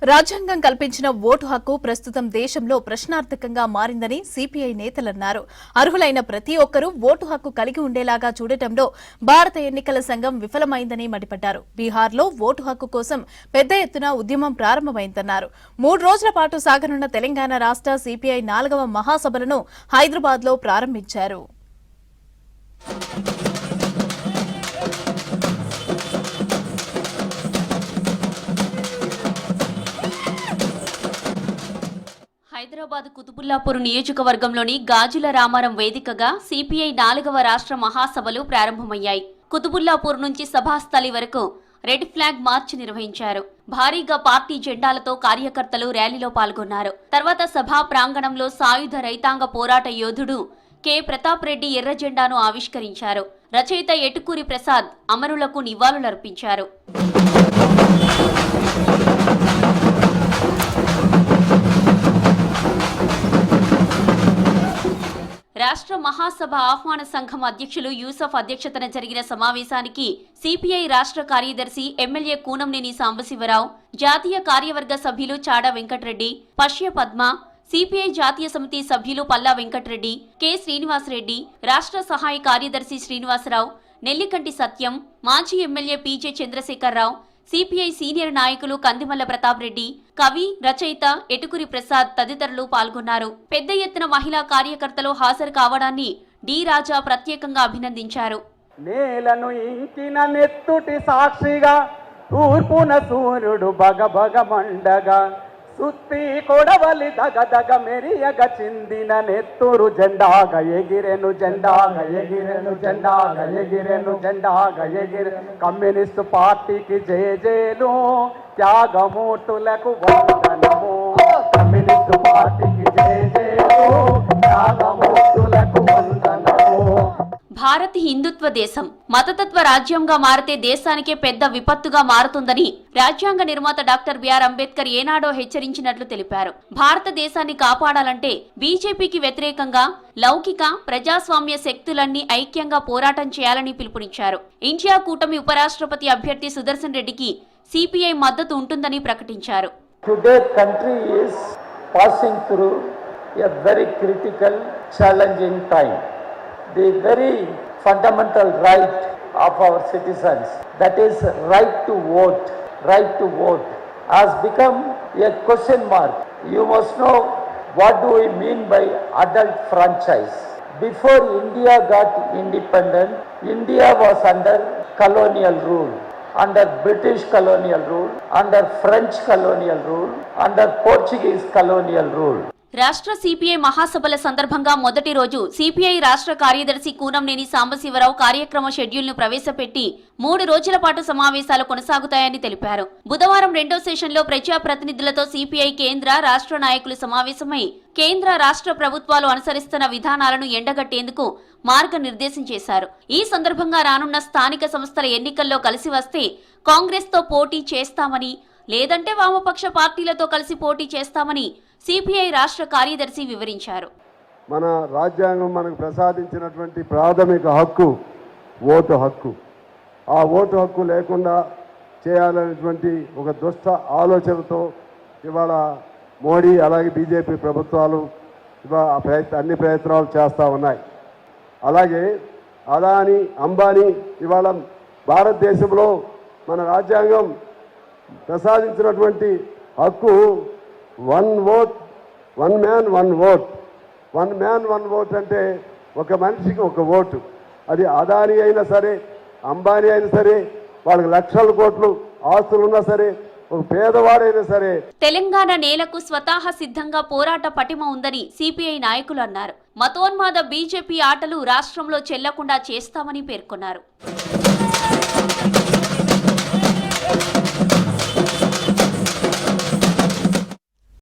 రాజ్యాంగం కల్పించిన ఓటు హక్కు ప్రస్తుతం దేశంలో ప్రశ్నార్థకంగా మారిందని సిపిఐ నేతలన్నారు. అర్హులైన ప్రతి ఒక్కరూ ఓటు హక్కు కలిగి ఉండేలాగా చూడటంలో భారత ఎన్నికల సంఘం విఫలమైందని మండిపడ్డారు. బీహార్లో ఓటు హక్కు కోసం పెద్ద ఎత్తున ఉద్యమం ప్రారంభమైందన్నారు. 3 రోజుల పాటు సాగనున్న తెలంగాణ రాష్ట్ర సిపిఐ 4వ మహాసభలను హైదరాబాద్లో ప్రారంభించారు. హైదరాబాద్ కుతుబుల్లాపూర్ నియోజకవర్గంలోని గాజుల రామారం వేదికగా సిపిఐ 4వ రాష్ట్ర మహాసభలు ప్రారంభమయ్యాయి. కుతుబుల్లాపూర్ నుంచి సభాస్థలి వరకు రెడ్ ఫ్లాగ్ మార్చ్ నిర్వహించారు. భారీగా పార్టీ జెండాలతో కార్యకర్తలు ర్యాలీలో పాల్గొన్నారు. తర్వాత సభా ప్రాంగణంలో సాయుధ రైతాంగ పోరాట యోధుడు కె ప్రతాప్ రెడ్డి ఎర్ర జెండాను ఆవిష్కరించారు. రచయిత ఎటుకూరి ప్రసాద్ అమరులకు నివాళులర్పించారు. రాష్ట్ర మహాసభ ఆహ్వాన సంఘం అధ్యక్షులు యూసఫ్ అధ్యక్షతన జరిగిన సమావేశానికి సిపిఐ రాష్ట్ర కార్యదర్శి ఎమ్మెల్యే కూనంనేని సాంబశివరావు, జాతీయ కార్యవర్గ సభ్యులు చాడా వెంకటరెడ్డి, పశ్య పద్మ, సిపిఐ జాతీయ సమితి సభ్యులు పల్లా వెంకటరెడ్డి, కె శ్రీనివాసరెడ్డి, రాష్ట్ర సహాయ కార్యదర్శి శ్రీనివాసరావు, నెల్లికంటి సత్యం, మాజీ MLA PJ Chandrasekhararao, CPI senior నాయకులు కందిమల్ల ప్రతాప్ రెడ్డి, కవి, రచయిత ఎటుకురి ప్రసాద్ తదితరులు పాల్గొన్నారు. పెద్ద ఎత్తున మహిళా కార్యకర్తలు హాజరు కావడాన్ని డి రాజా ప్రత్యేకంగా అభినందించారు. నేలను ఇంకిన నెత్తుటి సాక్షిగా తూర్పున సూర్యుడు బగబగ మండగా సుత్తి కొడవలి దగదగ మెరియగ చిందిన నెత్తురు జెండాగ ఎగిరెను జెండాగ ఎగిరెను జెండాగ ఎగిరెను జెండాగ ఎగిరెను. కమ్యూనిస్టు పార్టీకి జేజేలు, త్యాగమూర్తులకు వందనము. కమ్యూనిస్టు పార్టీకి జేజేలు, త్యాగమూర్తులకు వందనము. భారత్ హిందుత్వ దేశం, మతతత్వ రాజ్యంగా మారితే దేశానికే పెద్ద విపత్తుగా మారుతుందని రాజ్యాంగ నిర్మాత డాక్టర్ బిఆర్ అంబేద్కర్ ఏనాడో హెచ్చరించినట్లు తెలిపారు. భారతదేశాన్ని కాపాడాలంటే బీజేపీకి వ్యతిరేకంగా లౌకిక ప్రజాస్వామ్య శక్తులన్నీ ఐక్యంగా పోరాటం చేయాలని పిలుపునిచ్చారు. ఇండియా కూటమి ఉపరాష్ట్రపతి అభ్యర్థి సుదర్శన్ రెడ్డికి సిపిఐ మద్దతు ఉంటుందని ప్రకటించారు. Today country is passing through a very critical, challenging time. The very fundamental right of our citizens, that is right to vote, has become a question mark. You must know what do we mean by adult franchise. Before India got independent, India was under colonial rule, under British colonial rule, under French colonial rule, under Portuguese colonial rule. రాష్ట్ర CPI మహాసభల సందర్భంగా మొదటి రోజు CPI రాష్ట్ర కార్యదర్శి కూనంనేని సాంబశివరావు కార్యక్రమ షెడ్యూల్ను ప్రవేశపెట్టి 3 రోజుల పాటు సమావేశాలు కొనసాగుతాయని తెలిపారు. బుధవారం 2వ సెషన్లో ప్రజాప్రతినిధులతో సిపిఐ కేంద్ర రాష్ట్ర నాయకులు సమావేశమై కేంద్ర రాష్ట్ర ప్రభుత్వాలు అనుసరిస్తున్న విధానాలను ఎండగట్టేందుకు మార్గనిర్దేశం చేశారు. ఈ సందర్భంగా రానున్న స్థానిక సంస్థల ఎన్నికల్లో కలిసి వస్తే కాంగ్రెస్తో పోటీ చేస్తామని, లేదంటే వామపక్ష పార్టీలతో కలిసి పోటీ చేస్తామని సిపిఐ రాష్ట్ర కార్యదర్శి వివరించారు. మన రాజ్యాంగం మనకు ప్రసాదించినటువంటి ప్రాథమిక హక్కు ఓటు హక్కు. ఆ ఓటు హక్కు లేకుండా చేయాలనేటువంటి ఒక దుష్ట ఆలోచనతో ఇవాళ మోడీ అలాగే బీజేపీ ప్రభుత్వాలు అన్ని ప్రయత్నాలు చేస్తూ ఉన్నాయి. అలాగే అదాని, అంబానీ ఇవాళ భారతదేశంలో మన రాజ్యాంగం ప్రసాదించినటువంటి హక్కు 1 vote, 1 man 1 vote. 1 man 1 vote అంటే ఒక మనిషికి ఒక ఓటు. అది అదాని అయినా సరే, అంబానీ అయినా సరే, వాళ్ళకి లక్షల కోట్లు ఆస్తులున్నా సరే, ఒక పేదవాడైనా సరే. తెలంగాణ నేలకు స్వతహా సిద్ధంగా పోరాట పటిమ ఉందని సిపిఐ నాయకులు అన్నారు. మతోన్మాద బీజేపీ ఆటలు రాష్ట్రంలో చెల్లకుండా చేస్తామని పేర్కొన్నారు.